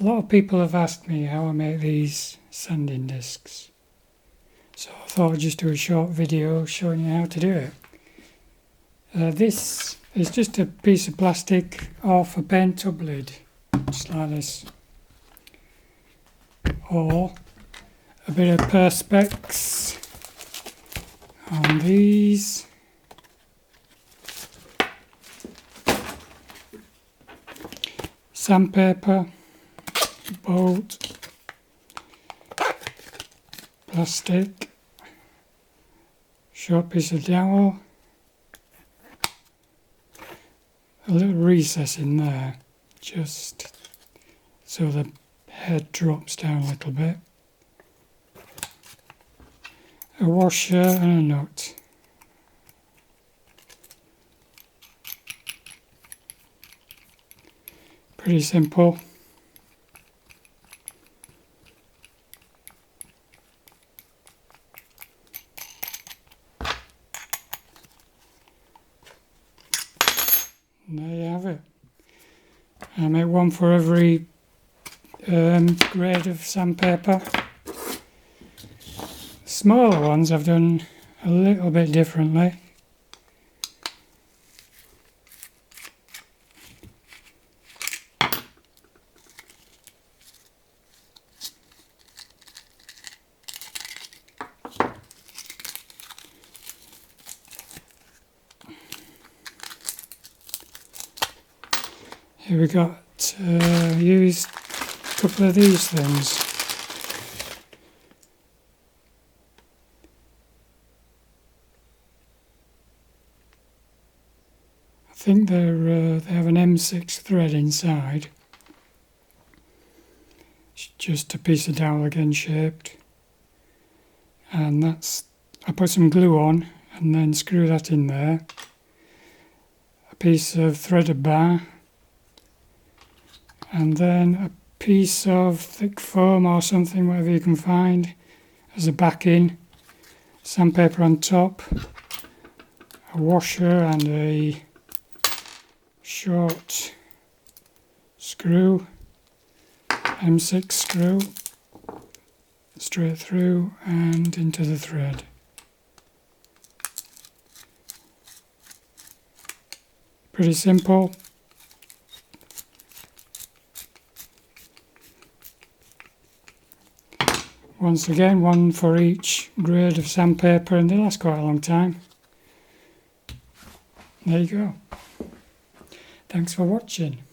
A lot of people have asked me how I make these sanding discs, so I thought I'd just do a short video showing you how to do it. This is just a piece of plastic off a paint tub lid, just like this, or a bit of Perspex on these. Sandpaper, bolt, plastic, short piece of dowel, a little recess in there just so the head drops down a little bit, a washer and a nut. Pretty simple. And there you have it. I make one for every grade of sandpaper. Smaller ones I've done a little bit differently. Here we got used a couple of these things. I think they have an M6 thread inside. It's just a piece of dowel again shaped, and I put some glue on and then screw that in there. A piece of threaded bar, and then a piece of thick foam or something, whatever you can find, as a backing, sandpaper on top, a washer and a short screw, M6 screw, straight through and into the thread. Pretty simple. Once again, one for each grade of sandpaper, and they last quite a long time. There you go. Thanks for watching.